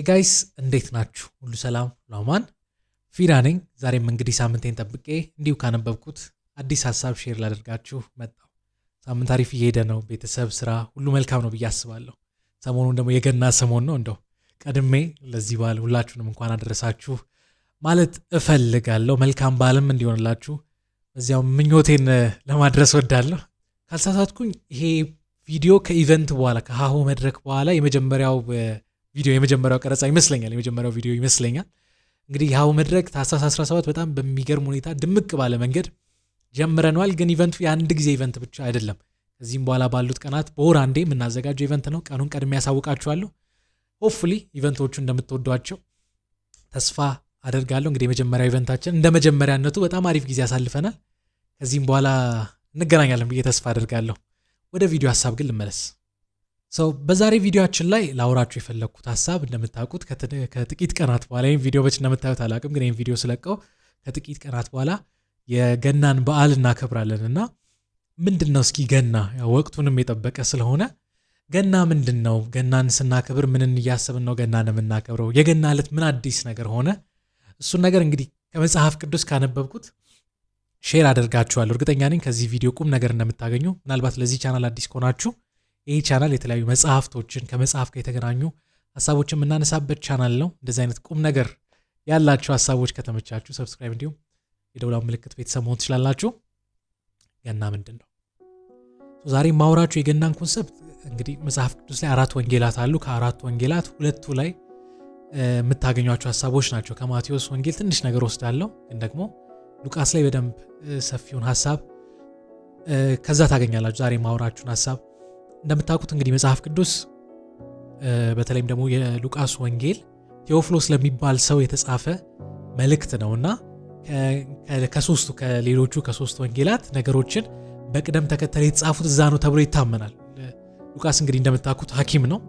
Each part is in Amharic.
ሄይ ጋይስ እንዴት ናችሁ? ሁሉ ሰላም ላማን ፊራ ነኝ። ዛሬም እንግዲህ ሳምንቴን ጠብቄ እንዲሁ ካነበብኩት አዲስ ሀሳብ ሼር ላደርጋችሁ መጣሁ። ሳምንት አሪፍ እየሄደ ነው። ቤተሰብ፣ ስራ ሁሉ መልካም ነው ብዬ አስባለሁ። ሰሞኑን ደግሞ የገና ሰሞን ነው። እንደው ቀድሜ ለዚህ በዓል ሁላችሁንም እንኳን አደረሳችሁ ማለት እፈልጋለሁ። መልካም በዓልም እንዲሆንላችሁ በዚያው ምኞቴን ለማድረስ ወዳለሁ። ካልሳሳትኩኝ ይሄ ቪዲዮ ከኢቨንት በኋላ ከሃሁ መድረክ በኋላ የመጀመሪያው ቀረጻ ይመስለኛል። የመጀመሪያው ቪዲዮ ይመስለኛል። እንግዲህ ሃሁ መድረክ ታህሳስ 17 በጣም በሚገርም ሁኔታ ድምቅ ባለ መንገድ ጀምረናል። ግን ኢቨንቱ የአንድ ጊዜ ኢቨንት ብቻ አይደለም። ከዚህም በኋላ ባሉት ቀናት በወር አንዴ የምናዘጋጀው ኢቨንት ነው። ቀኑን ቀድሜ ያሳውቃችኋለሁ። ሆፕፉሊ ኢቨንቶቹ እንደምትወዷቸው ተስፋ አደርጋለሁ። እንግዲህ የመጀመሪያው ኢቨንታችን እንደ መጀመሪያነቱ በጣም አሪፍ ጊዜ አሳልፈናል። ከዚህም በኋላ እንገናኛለን ብዬ ተስፋ አደርጋለሁ። ወደ ቪዲዮ ሀሳብ ግን ልመለስ። በዛሬ ቪዲዮአችን ላይ ላውራችሁ የፈለግኩት ሀሳብ እንደምታውቁት ከጥቂት ቀናት በኋላ ይህን ቪዲዮ በች እንደምታዩት አላውቅም፣ ግን ይህን ቪዲዮ ስለቀው ከጥቂት ቀናት በኋላ የገናን በዓል እናከብራለን እና ምንድን ነው እስኪ ገና ወቅቱንም የጠበቀ ስለሆነ ገና ምንድን ነው? ገናን ስናከብር ምንን እያሰብን ነው ገናን የምናከብረው? የገና ዕለት ምን አዲስ ነገር ሆነ? እሱን ነገር እንግዲህ ከመጽሐፍ ቅዱስ ካነበብኩት ሼር አደርጋችኋለሁ። እርግጠኛ ነኝ ከዚህ ቪዲዮ ቁም ነገር እንደምታገኙ። ምናልባት ለዚህ ቻናል አዲስ ከሆናችሁ ይህ ቻናል የተለያዩ መጽሐፍቶችን ከመጽሐፍ ጋር የተገናኙ ሀሳቦችን የምናነሳበት ቻናል ነው። እንደዚህ አይነት ቁም ነገር ያላችሁ ሀሳቦች ከተመቻችሁ ሰብስክራይብ፣ እንዲሁም የደውላው ምልክት ቤተሰብ መሆን ትችላላችሁ። ገና ምንድን ነው? ዛሬ ማውራችሁ የገናን ኮንሰፕት እንግዲህ መጽሐፍ ቅዱስ ላይ 4 ወንጌላት አሉ። ከ4 ወንጌላት 2ቱ ላይ የምታገኟቸው ሀሳቦች ናቸው። ከማቴዎስ ወንጌል ትንሽ ነገር ወስዳለሁ፣ ግን ደግሞ ሉቃስ ላይ በደንብ ሰፊውን ሀሳብ ከዛ ታገኛላችሁ። ዛሬ ማውራችሁን ሀሳብ እንደምታውቁት እንግዲህ መጽሐፍ ቅዱስ በተለይም ደግሞ የሉቃስ ወንጌል ቴዎፍሎስ ለሚባል ሰው የተጻፈ መልእክት ነውና ከሌሎቹ ከሶስት ወንጌላት ነገሮችን በቅደም ተከተል የተጻፉት እዛ ነው ተብሎ ይታመናል። ሉቃስ እንግዲህ እንደምታውቁት ሐኪም ነው።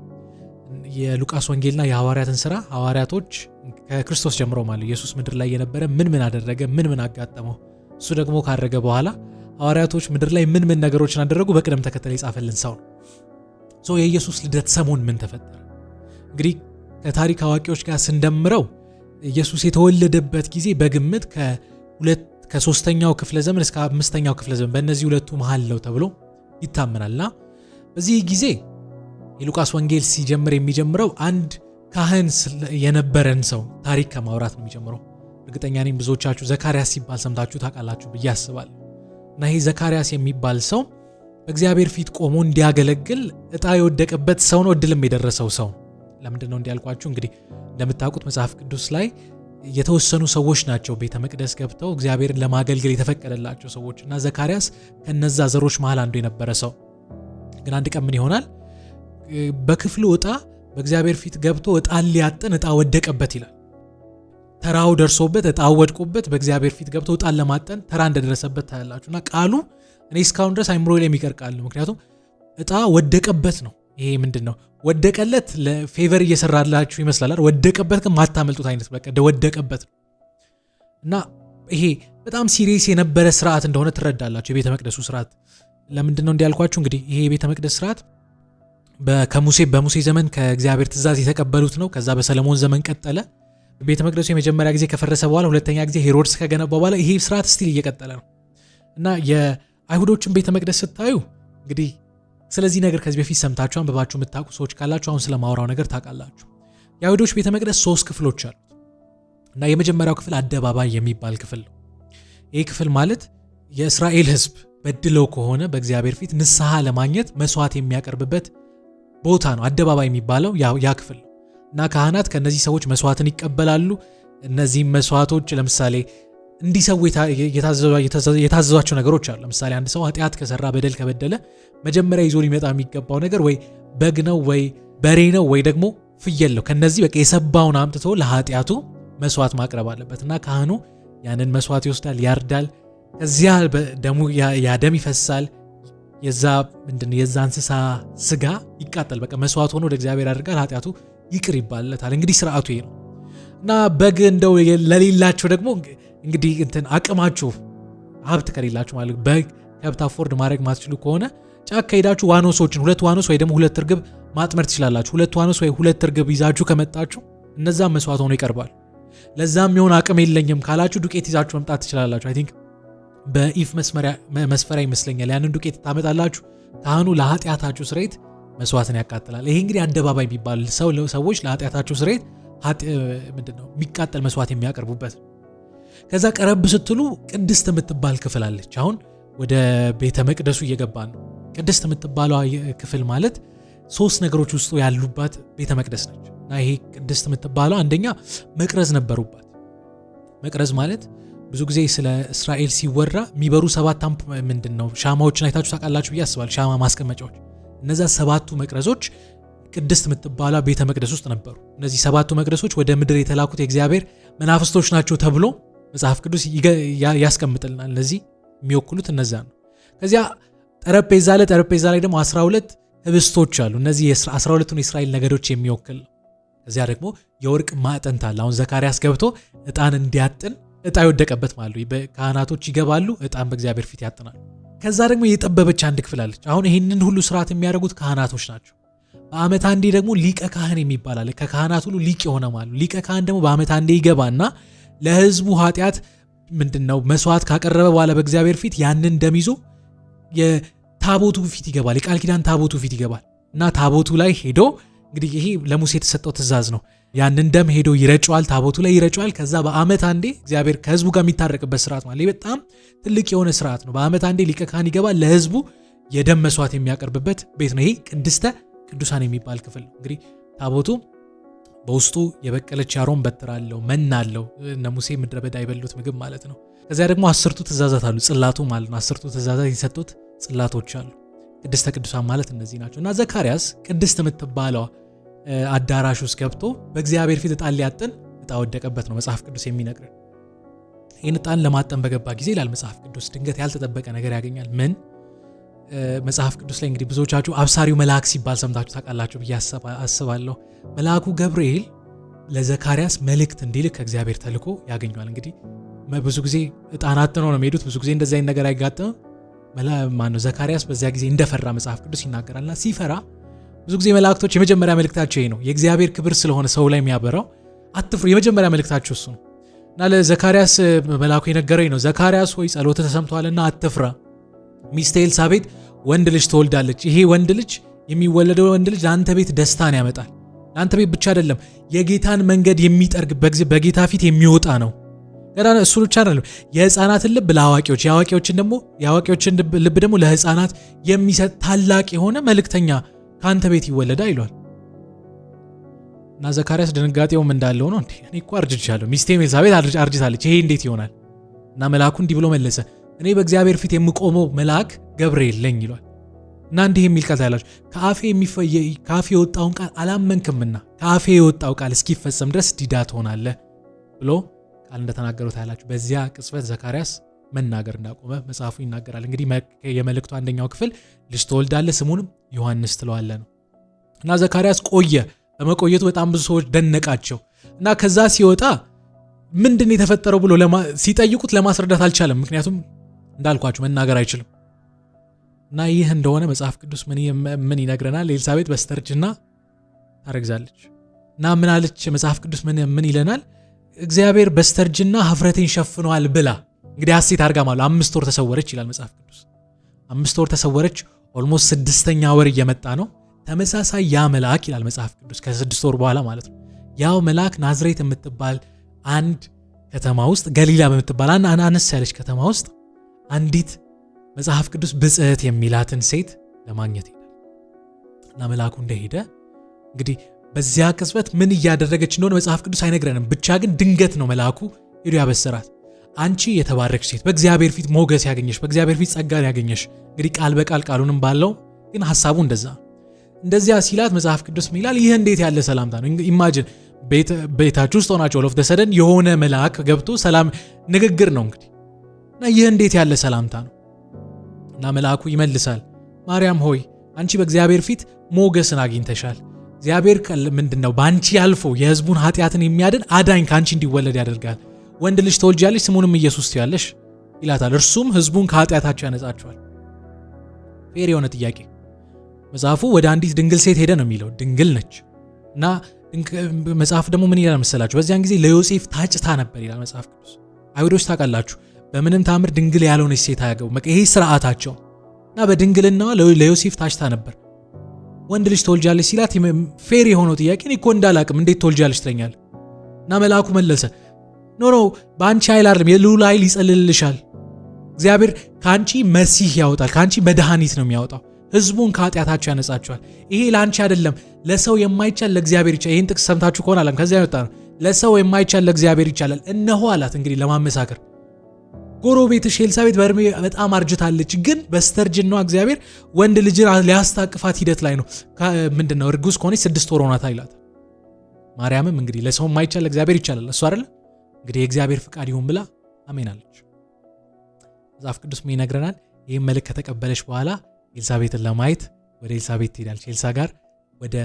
የሉቃስ ወንጌልና የሐዋርያትን ስራ ሐዋርያቶች ከክርስቶስ ጀምሮ ማለት ኢየሱስ ምድር ላይ የነበረ ምን አደረገ፣ ምን አጋጠመው፣ እሱ ደግሞ ካረገ በኋላ ሐዋርያቶች ምድር ላይ ምን ነገሮችን አደረጉ በቅደም ተከተል የጻፈልን ሰው ነው። የኢየሱስ ልደት ሰሞን ምን ተፈጠረ? እንግዲህ ከታሪክ አዋቂዎች ጋር ስንደምረው ኢየሱስ የተወለደበት ጊዜ በግምት ከ3ኛው ክፍለ ዘመን እስከ 5ኛው ክፍለ ዘመን በእነዚህ ሁለቱ መሃል ነው ተብሎ ይታመናልና በዚህ ጊዜ የሉቃስ ወንጌል ሲጀምር የሚጀምረው አንድ ካህን የነበረን ሰው ታሪክ ከማውራት ነው የሚጀምረው። እርግጠኛ ነኝ ብዙዎቻችሁ ዘካርያስ ሲባል ሰምታችሁ ታውቃላችሁ ብዬ አስባለሁ። እና ይሄ ዘካርያስ የሚባል ሰው በእግዚአብሔር ፊት ቆሞ እንዲያገለግል እጣ የወደቀበት ሰው ነው። እድልም የደረሰው ሰው። ለምንድን ነው እንዲያልኳችሁ? እንግዲህ እንደምታውቁት መጽሐፍ ቅዱስ ላይ የተወሰኑ ሰዎች ናቸው ቤተ መቅደስ ገብተው እግዚአብሔርን ለማገልገል የተፈቀደላቸው ሰዎች እና ዘካርያስ ከነዛ ዘሮች መሃል አንዱ የነበረ ሰው። ግን አንድ ቀን ምን ይሆናል? በክፍሉ እጣ በእግዚአብሔር ፊት ገብቶ እጣን ሊያጥን እጣ ወደቀበት ይላል። ተራው ደርሶበት እጣው ወድቆበት በእግዚአብሔር ፊት ገብቶ እጣን ለማጠን ተራ እንደደረሰበት ታያላችሁና ቃሉ እኔ እስካሁን ድረስ አይምሮ ላይ የሚቀር ቃል ነው። ምክንያቱም እጣ ወደቀበት ነው። ይሄ ምንድነው? ወደቀለት ለፌቨር እየሰራላችሁ ይመስላል። ወደቀበት ግን ማታመልጡት አይነት በቃ ወደቀበት ነው። እና ይሄ በጣም ሲሪየስ የነበረ ስርዓት እንደሆነ ትረዳላችሁ። የቤተ መቅደሱ ስርዓት ለምንድነው እንዲያልኳችሁ? እንግዲህ ይሄ የቤተ መቅደስ ስርዓት በሙሴ ዘመን ከእግዚአብሔር ትእዛዝ የተቀበሉት ነው። ከዛ በሰለሞን ዘመን ቀጠለ። ቤተ መቅደሱ የመጀመሪያ ጊዜ ከፈረሰ በኋላ ሁለተኛ ጊዜ ሄሮድስ ከገነባ በኋላ ይሄ ስርዓት ስቲል እየቀጠለ ነው። እና የአይሁዶችን ቤተ መቅደስ ስታዩ እንግዲህ ስለዚህ ነገር ከዚህ በፊት ሰምታችሁ አንብባችሁ የምታውቁ ሰዎች ካላችሁ አሁን ስለማውራው ነገር ታውቃላችሁ። የአይሁዶች ቤተ መቅደስ 3 ክፍሎች አሉት እና የመጀመሪያው ክፍል አደባባይ የሚባል ክፍል ነው። ይህ ክፍል ማለት የእስራኤል ሕዝብ በድለው ከሆነ በእግዚአብሔር ፊት ንስሐ ለማግኘት መስዋዕት የሚያቀርብበት ቦታ ነው። አደባባይ የሚባለው ያ ክፍል ነው እና ካህናት ከነዚህ ሰዎች መስዋዕትን ይቀበላሉ። እነዚህ መስዋዕቶች ለምሳሌ እንዲሰው የታዘዟቸው ነገሮች አሉ። ለምሳሌ አንድ ሰው ኃጢአት ከሰራ በደል ከበደለ መጀመሪያ ይዞ ሊመጣ የሚገባው ነገር ወይ በግ ነው ወይ በሬ ነው ወይ ደግሞ ፍየል ነው። ከነዚህ በቃ የሰባውን አምጥቶ ለኃጢአቱ መስዋዕት ማቅረብ አለበት እና ካህኑ ያንን መስዋዕት ይወስዳል፣ ያርዳል። ከዚያ ደም ይፈሳል። የዛ እንስሳ ስጋ ይቃጠል። በቃ መስዋዕት ሆኖ ወደ እግዚአብሔር ያደርጋል። ኃጢአቱ ይቅር ይባልለታል። እንግዲህ ስርዓቱ ይሄ ነው እና በግ እንደው ለሌላቸው ደግሞ እንግዲህ አቅማችሁ ሀብት ከሌላችሁ ማለት በግ ከብት አፎርድ ማድረግ ማትችሉ ከሆነ ጫካ ሄዳችሁ ዋኖሶችን 2 ዋኖስ ወይ ደግሞ 2 እርግብ ማጥመር ትችላላችሁ። 2 ዋኖስ ወይ 2 እርግብ ይዛችሁ ከመጣችሁ እነዛ መስዋዕት ሆኖ ይቀርባሉ። ለዛም የሚሆን አቅም የለኝም ካላችሁ ዱቄት ይዛችሁ መምጣት ትችላላችሁ። አይ ቲንክ በኢፍ መስፈሪያ ይመስለኛል። ያንን ዱቄት ታመጣላችሁ። ካህኑ ለኃጢአታችሁ ስርየት መስዋዕትን ያቃጥላል። ይሄ እንግዲህ አደባባይ የሚባል ሰዎች ለኃጢአታችሁ ስርየት ምንድነው የሚቃጠል መስዋዕት የሚያቀርቡበት። ከዛ ቀረብ ስትሉ ቅድስት የምትባል ክፍል አለች። አሁን ወደ ቤተ መቅደሱ እየገባን ነው። ቅድስት የምትባለው ክፍል ማለት 3 ነገሮች ውስጡ ያሉባት ቤተ መቅደስ ነች። እና ይሄ ቅድስት የምትባለው አንደኛ መቅረዝ ነበሩባት። መቅረዝ ማለት ብዙ ጊዜ ስለ እስራኤል ሲወራ የሚበሩ 7 አምፕ ምንድነው ሻማዎችን አይታችሁ ታውቃላችሁ ብዬ አስባለሁ። ሻማ ማስቀመጫዎች። እነዛ 7ቱ መቅረዞች ቅድስት የምትባለው ቤተ መቅደስ ውስጥ ነበሩ። እነዚህ 7ቱ መቅደሶች ወደ ምድር የተላኩት የእግዚአብሔር መናፍስቶች ናቸው ተብሎ መጽሐፍ ቅዱስ ያስቀምጥልናል። እነዚህ የሚወክሉት እነዛ ነው። ከዚያ ጠረጴዛ ላይ ደግሞ 12 ህብስቶች አሉ። እነዚህ 12ቱን የእስራኤል ነገዶች የሚወክል ነው። ከዚያ ደግሞ የወርቅ ማዕጠንት አለ። አሁን ዘካርያስ ገብቶ ዕጣን እንዲያጥን ዕጣ ይወደቀበት ማለት ነው። ካህናቶች ይገባሉ፣ ዕጣን በእግዚአብሔር ፊት ያጥናሉ። ከዛ ደግሞ የጠበበች አንድ ክፍል አለች። አሁን ይህንን ሁሉ ስርዓት የሚያደርጉት ካህናቶች ናቸው። በአመት አንዴ ደግሞ ሊቀ ካህን የሚባል አለ። ከካህናት ሁሉ ሊቅ የሆነ ማለት ሊቀ ካህን ደግሞ በአመት አንዴ ይገባና ለህዝቡ ኃጢአት ምንድነው መስዋዕት ካቀረበ በኋላ በእግዚአብሔር ፊት ያንን ደም ይዞ የታቦቱ ፊት ይገባል። የቃል ኪዳን ታቦቱ ፊት ይገባል እና ታቦቱ ላይ ሄዶ እንግዲህ ይሄ ለሙሴ የተሰጠው ትእዛዝ ነው። ያንን ደም ሄዶ ይረጨዋል፣ ታቦቱ ላይ ይረጨዋል። ከዛ በአመት አንዴ እግዚአብሔር ከህዝቡ ጋር የሚታረቅበት ስርዓት ማለት በጣም ትልቅ የሆነ ስርዓት ነው። በአመት አንዴ ሊቀ ካህን ይገባል፣ ለህዝቡ የደም መስዋዕት የሚያቀርብበት ቤት ነው። ይሄ ቅድስተ ቅዱሳን የሚባል ክፍል ነው። እንግዲህ ታቦቱ በውስጡ የበቀለች ያሮን በትር አለው፣ መና አለው። እነ ሙሴ ምድረ በዳ የበሉት ምግብ ማለት ነው። ከዚያ ደግሞ 10ቱ ትእዛዛት አሉ፣ ጽላቱ ማለት ነው። 10ቱ ትእዛዛት የሰጡት ጽላቶች አሉ። ቅድስተ ቅዱሳን ማለት እነዚህ ናቸው። እና ዘካርያስ ቅድስት የምትባለው አዳራሽ ውስጥ ገብቶ በእግዚአብሔር ፊት ዕጣን ሊያጥን ዕጣ ወደቀበት ነው መጽሐፍ ቅዱስ የሚነግረን። ይህን ዕጣን ለማጠን በገባ ጊዜ ይላል መጽሐፍ ቅዱስ ድንገት ያልተጠበቀ ነገር ያገኛል። ምን? መጽሐፍ ቅዱስ ላይ እንግዲህ ብዙዎቻችሁ አብሳሪው መልአክ ሲባል ሰምታችሁ ታውቃላችሁ ብዬ አስባለሁ። መልአኩ ገብርኤል ለዘካርያስ መልእክት እንዲልክ ከእግዚአብሔር ተልኮ ያገኘዋል። እንግዲህ ብዙ ጊዜ ዕጣን አጥነው ነው የሚሄዱት። ብዙ ጊዜ እንደዚህ አይነት ነገር አይጋጥምም። ማነው ዘካርያስ በዚያ ጊዜ እንደፈራ መጽሐፍ ቅዱስ ይናገራልና ሲፈራ ብዙ ጊዜ መላእክቶች የመጀመሪያ መልእክታቸው ይሄ ነው። የእግዚአብሔር ክብር ስለሆነ ሰው ላይ የሚያበራው አትፍሩ፣ የመጀመሪያ መልእክታቸው እሱ ነው። እና ለዘካርያስ መልአኩ የነገረው ነው። ዘካርያስ ሆይ ጸሎትህ ተሰምቷልና አትፍራ፣ ሚስት ኤልሳቤጥ ወንድ ልጅ ትወልዳለች። ይሄ ወንድ ልጅ የሚወለደው ወንድ ልጅ ለአንተ ቤት ደስታን ያመጣል። ለአንተ ቤት ብቻ አይደለም፣ የጌታን መንገድ የሚጠርግ በጌታ ፊት የሚወጣ ነው። ገና እሱ ብቻ አይደለም፣ የህፃናትን ልብ ለአዋቂዎች፣ የአዋቂዎችን ልብ ደግሞ ለህፃናት የሚሰጥ ታላቅ የሆነ መልእክተኛ ከአንተ ቤት ይወለዳ ይሏል። እና ዘካርያስ ድንጋጤውም እንዳለው ነው። እኔ እኮ አርጅቻለሁ፣ ሚስቴም ኤልሳቤጥ አርጅታለች፣ ይሄ እንዴት ይሆናል? እና መልአኩ እንዲህ ብሎ መለሰ፣ እኔ በእግዚአብሔር ፊት የምቆመው መልአክ ገብርኤል ነኝ ይሏል። እና እንዲህ የሚል ቃል ታያላችሁ፣ ከአፌ የወጣውን ቃል አላመንክምና ከአፌ የወጣው ቃል እስኪፈጸም ድረስ ዲዳ ትሆናለህ ብሎ ቃል እንደተናገረው ታያላችሁ። በዚያ ቅጽበት ዘካርያስ መናገር እንዳቆመ መጽሐፉ ይናገራል። እንግዲህ የመልእክቱ አንደኛው ክፍል ልጅ ትወልዳለህ ስሙንም ዮሐንስ ትለዋለህ ነው። እና ዘካርያስ ቆየ። በመቆየቱ በጣም ብዙ ሰዎች ደነቃቸው። እና ከዛ ሲወጣ ምንድን የተፈጠረው ብሎ ሲጠይቁት ለማስረዳት አልቻለም። ምክንያቱም እንዳልኳችሁ መናገር አይችልም። እና ይህ እንደሆነ መጽሐፍ ቅዱስ ምን ይነግረናል? ኤልሳቤጥ በስተርጅና ታረግዛለች። እና ምን አለች መጽሐፍ ቅዱስ ምን ይለናል? እግዚአብሔር በስተርጅና ኀፍረቴን ሸፍኗል ብላ እንግዲህ ሐሴት አድርጋ ማለት 5 ወር ተሰወረች ይላል መጽሐፍ ቅዱስ። 5 ወር ተሰወረች። ኦልሞስት 6ኛ ወር እየመጣ ነው። ተመሳሳይ ያ መልአክ ይላል መጽሐፍ ቅዱስ ከ6 ወር በኋላ ማለት ነው። ያው መልአክ ናዝሬት የምትባል አንድ ከተማ ውስጥ ገሊላ በምትባል አነስ ያለች ከተማ ውስጥ አንዲት መጽሐፍ ቅዱስ ብጽዕት የሚላትን ሴት ለማግኘት ሄደ። እና መልአኩ እንደሄደ እንግዲህ በዚያ ቅጽበት ምን እያደረገች እንደሆነ መጽሐፍ ቅዱስ አይነግረንም። ብቻ ግን ድንገት ነው መልአኩ ሄዶ ያበሰራት። አንቺ የተባረክሽ ሴት፣ በእግዚአብሔር ፊት ሞገስ ያገኘሽ፣ በእግዚአብሔር ፊት ጸጋን ያገኘሽ። እንግዲህ ቃል በቃል ቃሉንም ባለው ግን ሐሳቡ እንደዚያ ሲላት መጽሐፍ ቅዱስ ይላል ይህ እንዴት ያለ ሰላምታ ነው። ኢማጂን ቤታችሁ ውስጥ ሆናችሁ ኦል ኦፍ ዘ ሰደን የሆነ መልአክ ገብቶ ሰላም ንግግር ነው እንግዲህ። እና ይህ እንዴት ያለ ሰላምታ ነው። እና መልአኩ ይመልሳል፣ ማርያም ሆይ አንቺ በእግዚአብሔር ፊት ሞገስን አግኝተሻል። እግዚአብሔር ምንድነው በአንቺ ያልፎ የሕዝቡን ኃጢአትን የሚያድን አዳኝ ከአንቺ እንዲወለድ ያደርጋል። ወንድ ልጅ ትወልጃለሽ፣ ስሙንም ኢየሱስ ትያለሽ ይላታል። እርሱም ሕዝቡን ከኃጢአታቸው ያነጻቸዋል። ፌር የሆነ ጥያቄ። መጽሐፉ ወደ አንዲት ድንግል ሴት ሄደ ነው የሚለው። ድንግል ነች እና መጽሐፍ ደግሞ ምን ይላል መሰላችሁ? በዚያን ጊዜ ለዮሴፍ ታጭታ ነበር ይላል መጽሐፍ ቅዱስ። አይሁዶች ታውቃላችሁ በምንም ታምር ድንግል ያልሆነች ሴት አያገቡ፣ ይሄ ስርዓታቸው እና በድንግልናዋ ለዮሴፍ ታጭታ ነበር። ወንድ ልጅ ትወልጃለች ሲላት ፌር የሆነው ጥያቄ እኔ እኮ እንዳላቅም እንዴት ትወልጃለች ትለኛል? እና መልአኩ መለሰ ኖ በአንቺ ኃይል አይደለም የልዑል ኃይል ይጸልልልሻል። እግዚአብሔር ከአንቺ መሲህ ያወጣል፣ ከአንቺ መድኃኒት ነው የሚያወጣው፣ ህዝቡን ከኃጢአታቸው ያነጻቸዋል። ይሄ ለአንቺ አይደለም ለሰው የማይቻል ለእግዚአብሔር ይቻላል። ይህን ጥቅስ ሰምታችሁ ከሆነ አለም ከዚያ ያወጣ ነው። ለሰው የማይቻል ለእግዚአብሔር ይቻላል። እነሆ አላት እንግዲህ ለማመሳከር ጎረቤትሽ ኤልሳቤጥ በእድሜ በጣም አርጅታለች፣ ግን በስተርጅናዋ እግዚአብሔር ወንድ ልጅ ሊያስታቅፋት ሂደት ላይ ነው። ምንድነው እርጉዝ ከሆነች 6 ወር ሆናታ ይላል። ማርያምም እንግዲህ ለሰው የማይቻል ለእግዚአብሔር ይቻላል እሱ አይደለ እንግዲህ የእግዚአብሔር ፍቃድ ይሁን ብላ አሜን አለች። መጽሐፍ ቅዱስ ምን ይነግረናል? ይህም መልእክት ከተቀበለች በኋላ ኤልሳቤጥን ለማየት ወደ ኤልሳቤጥ ትሄዳለች። ኤልሳ ጋር ወደ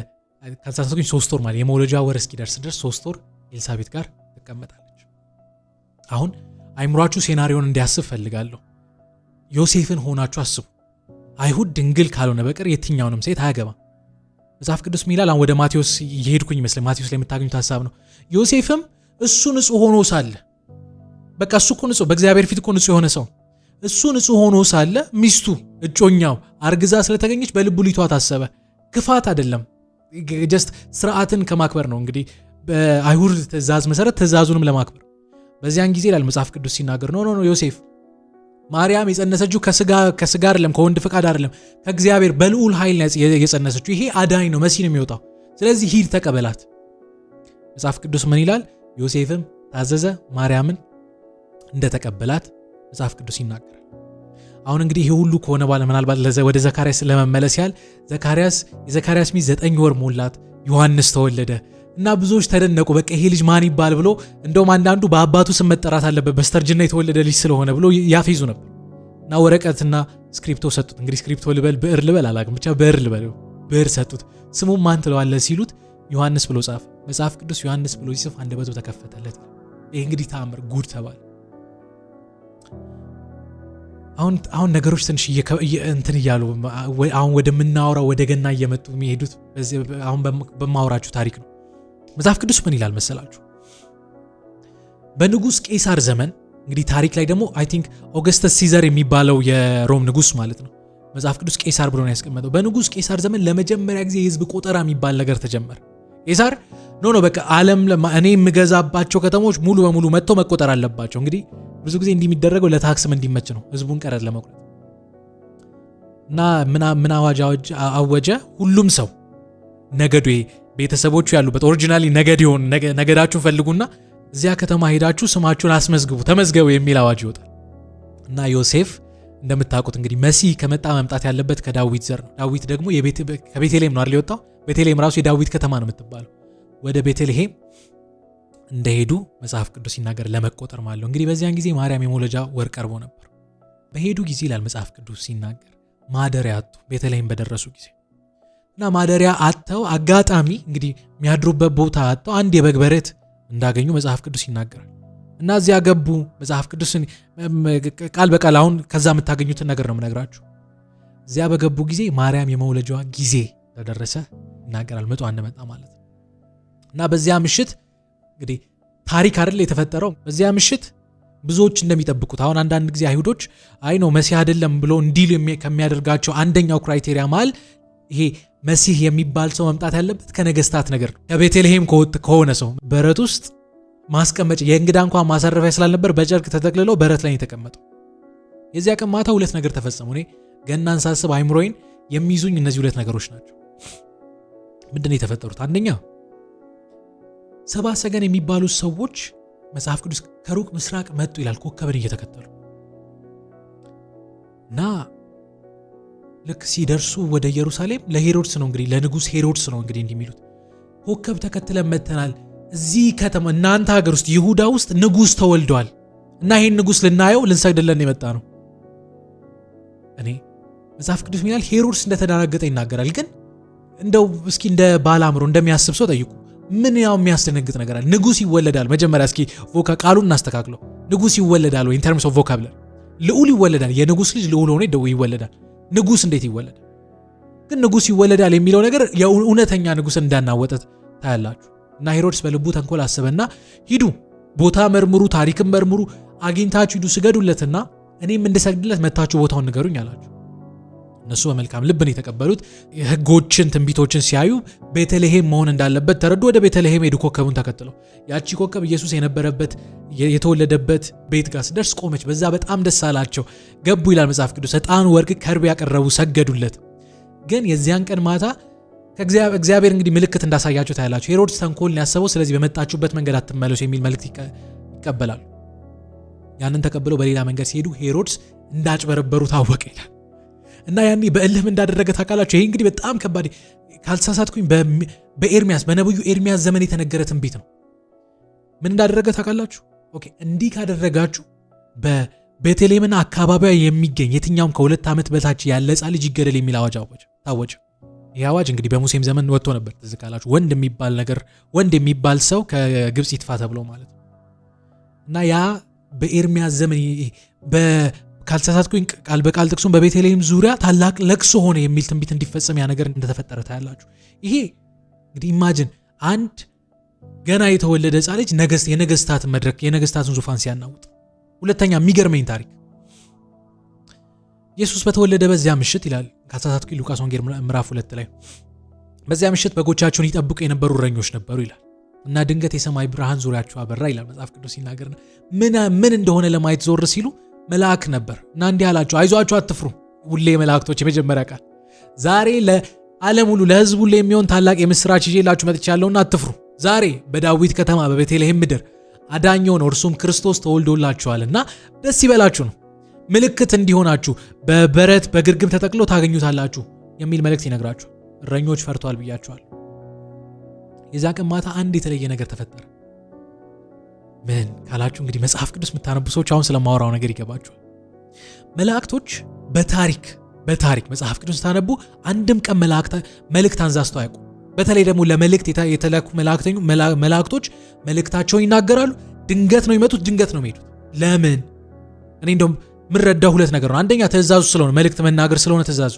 ከዛቶኝ 3 ወር ማለት የመውለጃ ወር እስኪደርስ ድረስ 3 ወር ኤልሳቤጥ ጋር ትቀመጣለች። አሁን አይምሯችሁ ሴናሪዮን እንዲያስብ ፈልጋለሁ። ዮሴፍን ሆናችሁ አስቡ። አይሁድ ድንግል ካልሆነ በቀር የትኛውንም ሴት አያገባም። መጽሐፍ ቅዱስ ሚላል አሁን ወደ ማቴዎስ እየሄድኩኝ ይመስለኝ ማቴዎስ ላይ የምታገኙት ሐሳብ ነው። ዮሴፍም እሱ ንጹህ ሆኖ ሳለ በቃ እሱ እኮ ንጹህ በእግዚአብሔር ፊት እኮ ንጹህ የሆነ ሰው እሱ ንጹህ ሆኖ ሳለ ሚስቱ እጮኛው አርግዛ ስለተገኘች በልቡ ሊቷ ታሰበ። ክፋት አይደለም፣ ጀስት ስርዓትን ከማክበር ነው። እንግዲህ በአይሁድ ትእዛዝ መሰረት ትእዛዙንም ለማክበር በዚያን ጊዜ ይላል መጽሐፍ ቅዱስ ሲናገር ኖ ዮሴፍ ማርያም የጸነሰችው ከስጋ አይደለም ከወንድ ፍቃድ አይደለም ከእግዚአብሔር በልዑል ኃይል የጸነሰችው። ይሄ አዳኝ ነው፣ መሲህ ነው የሚወጣው። ስለዚህ ሂድ ተቀበላት። መጽሐፍ ቅዱስ ምን ይላል? ዮሴፍም ታዘዘ፣ ማርያምን እንደተቀበላት መጽሐፍ ቅዱስ ይናገራል። አሁን እንግዲህ ይሄ ሁሉ ከሆነ በኋላ ምናልባት ወደ ዘካርያስ ለመመለስ ያህል የዘካርያስ ሚስት 9 ወር ሞላት፣ ዮሐንስ ተወለደ እና ብዙዎች ተደነቁ። በቃ ይሄ ልጅ ማን ይባል ብሎ እንደውም አንዳንዱ በአባቱ ስም መጠራት አለበት በስተርጅና የተወለደ ልጅ ስለሆነ ብሎ ያፌዙ ነበር። እና ወረቀትና ስክሪፕቶ ሰጡት። እንግዲህ ስክሪፕቶ ልበል ብዕር ልበል አላውቅም፣ ብቻ ብዕር ሰጡት። ስሙም ማን ትለዋለህ ሲሉት ዮሐንስ ብሎ ጻፈ። መጽሐፍ ቅዱስ ዮሐንስ ብሎ ሲጽፍ አንደበቱ ተከፈተለት። ይሄ እንግዲህ ተአምር ጉድ ተባለ። አሁን ነገሮች ትንሽ እንትን እያሉ አሁን ወደምናወራው ወደ ገና እየመጡ የሚሄዱት አሁን በማወራችሁ ታሪክ ነው። መጽሐፍ ቅዱስ ምን ይላል መሰላችሁ? በንጉስ ቄሳር ዘመን እንግዲህ ታሪክ ላይ ደግሞ አይ ቲንክ ኦገስተስ ሲዘር የሚባለው የሮም ንጉስ ማለት ነው። መጽሐፍ ቅዱስ ቄሳር ብሎ ነው ያስቀመጠው። በንጉስ ቄሳር ዘመን ለመጀመሪያ ጊዜ የህዝብ ቆጠራ የሚባል ነገር ተጀመረ። ቄሳር በቃ ዓለም እኔ የምገዛባቸው ከተሞች ሙሉ በሙሉ መጥተው መቆጠር አለባቸው። እንግዲህ ብዙ ጊዜ እንዲህ የሚደረገው ለታክስም እንዲመች ነው፣ ህዝቡን ቀረጥ ለመቁረጥ እና ምን አዋጅ አወጀ? ሁሉም ሰው ነገዱ ቤተሰቦቹ ያሉበት ኦሪጂናሊ ነገዳችሁን ፈልጉና እዚያ ከተማ ሄዳችሁ ስማችሁን አስመዝግቡ፣ ተመዝገቡ የሚል አዋጅ ይወጣል። እና ዮሴፍ እንደምታውቁት እንግዲህ መሲህ ከመጣ መምጣት ያለበት ከዳዊት ዘር ነው። ዳዊት ደግሞ ከቤተልሔም ነው አይደል የወጣው? ቤተልሔም ራሱ የዳዊት ከተማ ነው የምትባለው። ወደ ቤተልሔም እንደሄዱ መጽሐፍ ቅዱስ ሲናገር ለመቆጠር ማለት ነው። እንግዲህ በዚያን ጊዜ ማርያም የመውለጃ ወር ቀርቦ ነበር። በሄዱ ጊዜ ይላል መጽሐፍ ቅዱስ ሲናገር ማደሪያ አጡ። ቤተልሔም በደረሱ ጊዜ እና ማደሪያ አጥተው አጋጣሚ እንግዲህ የሚያድሩበት ቦታ አጥተው አንድ የበግ በረት እንዳገኙ መጽሐፍ ቅዱስ ይናገራል። እና እዚያ ገቡ። መጽሐፍ ቅዱስ ቃል በቃል አሁን ከዛ የምታገኙትን ነገር ነው የምነግራችሁ። እዚያ በገቡ ጊዜ ማርያም የመውለጃዋ ጊዜ ተደረሰ ይናገራል። መጣ እንደመጣ ማለት ነው። እና በዚያ ምሽት እንግዲህ ታሪክ አይደል የተፈጠረው። በዚያ ምሽት ብዙዎች እንደሚጠብቁት አሁን አንዳንድ ጊዜ አይሁዶች አይ ነው መሲህ አይደለም ብሎ እንዲል ከሚያደርጋቸው አንደኛው ክራይቴሪያ ማለት ይሄ መሲህ የሚባል ሰው መምጣት ያለበት ከነገስታት ነገር ነው። ከቤተልሔም ከሆነ ሰው በረት ውስጥ ማስቀመጫ የእንግዳ እንኳን ማሰረፊያ ስላልነበር በጨርቅ ተጠቅልሎ በረት ላይ የተቀመጠው። የዚያ ቀን ማታ 2 ነገር ተፈጸሙ። እኔ ገናን ሳስብ አይምሮዬን የሚይዙኝ እነዚህ 2 ነገሮች ናቸው። ምንድነው የተፈጠሩት? አንደኛ 70 ሰገን የሚባሉ ሰዎች መጽሐፍ ቅዱስ ከሩቅ ምስራቅ መጡ ይላል፣ ኮከብን እየተከተሉ እና ልክ ሲደርሱ ወደ ኢየሩሳሌም ለሄሮድስ ነው እንግዲህ ለንጉስ ሄሮድስ ነው እንግዲህ እንደሚሉት ኮከብ ተከትለን መተናል፣ እዚህ ከተማ እናንተ ሀገር ውስጥ ይሁዳ ውስጥ ንጉስ ተወልዷል እና ይሄን ንጉስ ልናየው ልንሰግድለን የመጣ ነው። እኔ መጽሐፍ ቅዱስ ሚላል ሄሮድስ እንደተደናገጠ ይናገራል። ግን እንደው እስኪ እንደ ባላምሮ እንደሚያስብ ሰው ጠይቁ። ምን ያው የሚያስደነግጥ ነገር አለ? ንጉስ ይወለዳል። መጀመሪያ እስኪ ቃሉን እናስተካክለው። ንጉስ ይወለዳል ወይ ኢን ተርምስ ኦፍ ቮካብለሪ? ልዑል ይወለዳል። የንጉስ ልጅ ልዑል ሆኖ ይወለዳል። ንጉስ እንዴት ይወለዳል? ግን ንጉስ ይወለዳል የሚለው ነገር የእውነተኛ ንጉስ እንዳናወጠ ታያላችሁ። እና ሄሮድስ በልቡ ተንኮል አሰበና ሂዱ ቦታ መርምሩ፣ ታሪክም መርምሩ፣ አግኝታችሁ ሂዱ ስገዱለትና እኔም እንድሰግድለት መታችሁ ቦታውን ንገሩኝ አላቸው። እነሱ በመልካም ልብ ነው የተቀበሉት። ሕጎችን ትንቢቶችን ሲያዩ ቤተልሔም መሆን እንዳለበት ተረዱ። ወደ ቤተልሔም ሄዱ ኮከቡን ተከትለው። ያቺ ኮከብ ኢየሱስ የነበረበት የተወለደበት ቤት ጋር ስደርስ ቆመች። በዛ በጣም ደስ አላቸው። ገቡ ይላል መጽሐፍ ቅዱስ። ዕጣን፣ ወርቅ፣ ከርቤ ያቀረቡ ሰገዱለት። ግን የዚያን ቀን ማታ እግዚአብሔር እንግዲህ ምልክት እንዳሳያቸው ታያላችሁ። ሄሮድስ ተንኮልን ያሰበው ስለዚህ በመጣችሁበት መንገድ አትመለሱ የሚል መልእክት ይቀበላሉ። ያንን ተቀብለው በሌላ መንገድ ሲሄዱ ሄሮድስ እንዳጭበረበሩ ታወቀ ይላል እና ያኔ በእልህም እንዳደረገ ታውቃላችሁ። ይሄ እንግዲህ በጣም ከባድ ካልተሳሳትኩኝ በኤርሚያስ በነብዩ ኤርሚያስ ዘመን የተነገረ ትንቢት ነው። ምን እንዳደረገ ታውቃላችሁ? ኦኬ እንዲህ ካደረጋችሁ በቤተልሔምና አካባቢዋ የሚገኝ የትኛውም ከ2 ዓመት በታች ያለ ሕፃን ልጅ ይገደል የሚል አዋጅ ታወጀ። ይህ አዋጅ እንግዲህ በሙሴም ዘመን ወጥቶ ነበር። ትዝ ካላችሁ ወንድ የሚባል ሰው ከግብፅ ይጥፋ ተብሎ ማለት ነው እና ያ በኤርሚያስ ዘመን ካልተሳሳትኩኝ ቃል በቃል ጥቅሱን በቤተልሔም ዙሪያ ታላቅ ለቅሶ ሆነ የሚል ትንቢት እንዲፈጸም ያ ነገር እንደተፈጠረ ታያላችሁ። ይሄ እንግዲህ ኢማጂን አንድ ገና የተወለደ ሕፃን ልጅ የነገስታትን መድረክ የነገስታትን ዙፋን ሲያናውጥ። ሁለተኛ የሚገርመኝ ታሪክ ኢየሱስ በተወለደ በዚያ ምሽት ይላል ካልተሳሳትኩኝ ሉቃስ ወንጌል ምዕራፍ 2 ላይ በዚያ ምሽት በጎቻቸውን ይጠብቁ የነበሩ እረኞች ነበሩ ይላል እና ድንገት የሰማይ ብርሃን ዙሪያቸው አበራ ይላል መጽሐፍ ቅዱስ ሲናገር። ምን እንደሆነ ለማየት ዞር ሲሉ መልአክ ነበር እና እንዲህ አላቸው፣ አይዟችሁ አትፍሩ። ሁሌ መላእክቶች የመጀመሪያ ቃል ዛሬ ለዓለም ሁሉ ለሕዝብ ሁሉ የሚሆን ታላቅ የምስራች ይዤላችሁ መጥቻለሁና አትፍሩ። ዛሬ በዳዊት ከተማ በቤተልሔም ምድር አዳኝ የሆነው እርሱም ክርስቶስ ተወልዶላችኋልና ደስ ይበላችሁ ነው። ምልክት እንዲሆናችሁ በበረት በግርግም ተጠቅሎ ታገኙታላችሁ የሚል መልእክት ይነግራችሁ። እረኞች ፈርተዋል ብያችኋል። የዛ ቀን ማታ አንድ የተለየ ነገር ተፈጠረ። ምን ካላችሁ እንግዲህ መጽሐፍ ቅዱስ የምታነቡ ሰዎች አሁን ስለማወራው ነገር ይገባችኋል። መላእክቶች በታሪክ መጽሐፍ ቅዱስ ታነቡ አንድም ቀን መልእክት አንዛዝተው አያውቁም። በተለይ ደግሞ ለመልእክት የተላኩ መላእክቶች መልእክታቸውን ይናገራሉ። ድንገት ነው የሚመጡት፣ ድንገት ነው የሚሄዱት። ለምን? እኔ እንደውም ምረዳው 2 ነገር ነው። አንደኛ ትእዛዙ ስለሆነ መልእክት መናገር ስለሆነ ትእዛዙ።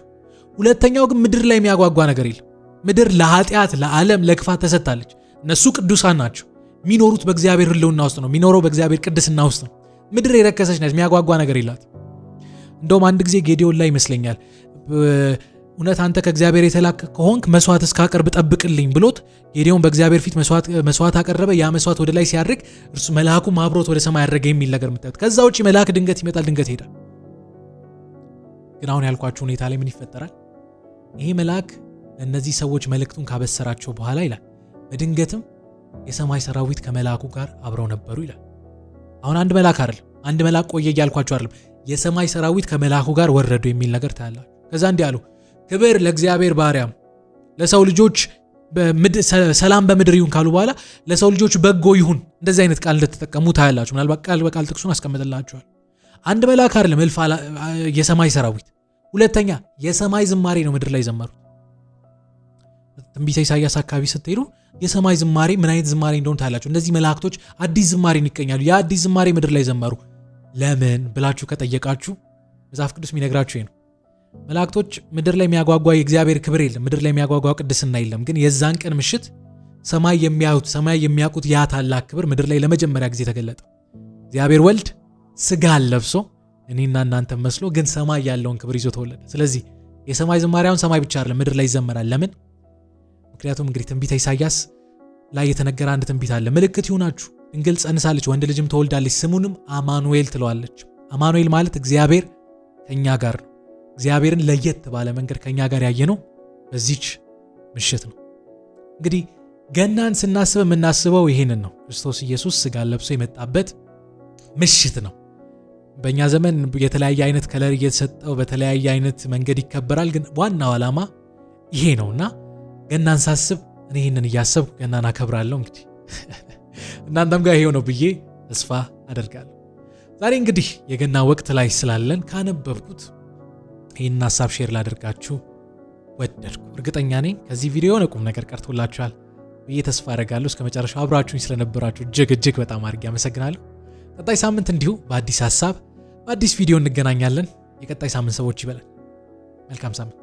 ሁለተኛው ግን ምድር ላይ የሚያጓጓ ነገር የለም። ምድር ለኃጢአት ለዓለም ለክፋት ተሰጥታለች። እነሱ ቅዱሳን ናቸው። የሚኖሩት በእግዚአብሔር ሕልውና ውስጥ ነው። የሚኖረው በእግዚአብሔር ቅድስና ውስጥ ነው። ምድር የረከሰች ነች። የሚያጓጓ ነገር የላት። እንደውም አንድ ጊዜ ጌዲዮን ላይ ይመስለኛል እውነት አንተ ከእግዚአብሔር የተላከ ከሆንክ መስዋዕት እስካቀርብ ጠብቅልኝ ብሎት ጌዲዮን በእግዚአብሔር ፊት መስዋዕት አቀረበ። ያ መስዋዕት ወደ ላይ ሲያርግ እርሱ መልአኩ ማብሮት ወደ ሰማይ ያደረገ የሚል ነገር የምታዩት። ከዛ ውጪ መልአክ ድንገት ይመጣል፣ ድንገት ይሄዳል። ግን አሁን ያልኳችሁ ሁኔታ ላይ ምን ይፈጠራል? ይሄ መልአክ እነዚህ ሰዎች መልእክቱን ካበሰራቸው በኋላ ይላል በድንገትም የሰማይ ሰራዊት ከመልአኩ ጋር አብረው ነበሩ ይላል። አሁን አንድ መልአክ አይደለም፣ አንድ መልአክ ቆየ እያልኳችሁ አይደለም። የሰማይ ሰራዊት ከመልአኩ ጋር ወረዱ የሚል ነገር ታያላችሁ። ከዛ እንዲህ አሉ፣ ክብር ለእግዚአብሔር ባሪያም ለሰው ልጆች ሰላም በምድር ይሁን ካሉ በኋላ ለሰው ልጆች በጎ ይሁን እንደዚህ አይነት ቃል እንደተጠቀሙ ታያላችሁ። ምናልባት ቃል በቃል ጥቅሱን አስቀምጥላችኋል። አንድ መልአክ አይደለም፣ እልፍ የሰማይ ሰራዊት። ሁለተኛ የሰማይ ዝማሬ ነው ምድር ላይ ዘመሩት። ትንቢተ ኢሳይያስ አካባቢ ስትሄዱ የሰማይ ዝማሬ ምን አይነት ዝማሬ እንደሆነ ታያላችሁ። እነዚህ መላእክቶች አዲስ ዝማሬን ይቀኛሉ። ያ አዲስ ዝማሬ ምድር ላይ ዘመሩ። ለምን ብላችሁ ከጠየቃችሁ መጽሐፍ ቅዱስ የሚነግራችሁ ይሄ ነው። መላእክቶች ምድር ላይ የሚያጓጓ የእግዚአብሔር ክብር የለም፣ ምድር ላይ የሚያጓጓ ቅድስና የለም። ግን የዛን ቀን ምሽት ሰማይ የሚያውቁት ያ ታላቅ ክብር ምድር ላይ ለመጀመሪያ ጊዜ ተገለጠ። እግዚአብሔር ወልድ ስጋን ለብሶ እኔና እናንተ መስሎ ግን ሰማይ ያለውን ክብር ይዞ ተወለደ። ስለዚህ የሰማይ ዝማሬውን ሰማይ ብቻ አይደለም ምድር ላይ ይዘመራል። ለምን? ምክንያቱም እንግዲህ ትንቢተ ኢሳይያስ ላይ የተነገረ አንድ ትንቢት አለ። ምልክት ይሁናችሁ፣ ድንግል ጸንሳለች፣ ወንድ ልጅም ትወልዳለች፣ ስሙንም አማኑኤል ትለዋለች። አማኑኤል ማለት እግዚአብሔር ከኛ ጋር ነው። እግዚአብሔርን ለየት ባለ መንገድ ከኛ ጋር ያየነው በዚች ምሽት ነው። እንግዲህ ገናን ስናስብ የምናስበው ይሄንን ነው። ክርስቶስ ኢየሱስ ስጋን ለብሶ የመጣበት ምሽት ነው። በእኛ ዘመን የተለያየ አይነት ከለር እየተሰጠው በተለያየ አይነት መንገድ ይከበራል። ግን ዋናው ዓላማ ይሄ ነውና ገናን ሳስብ እኔ ይህንን እያሰብኩ ገናን አከብራለሁ። እንግዲህ እናንተም ጋር ይሄው ነው ብዬ ተስፋ አደርጋለሁ። ዛሬ እንግዲህ የገና ወቅት ላይ ስላለን ካነበብኩት ይህንን ሀሳብ ሼር ላደርጋችሁ ወደድኩ። እርግጠኛ ነኝ ከዚህ ቪዲዮ የሆነ ቁም ነገር ቀርቶላችኋል ብዬ ተስፋ አደርጋለሁ። እስከ መጨረሻው አብራችሁኝ ስለነበራችሁ እጅግ በጣም አድርጌ አመሰግናለሁ። ቀጣይ ሳምንት እንዲሁ በአዲስ ሀሳብ በአዲስ ቪዲዮ እንገናኛለን። የቀጣይ ሳምንት ሰዎች ይበለን። መልካም ሳምንት።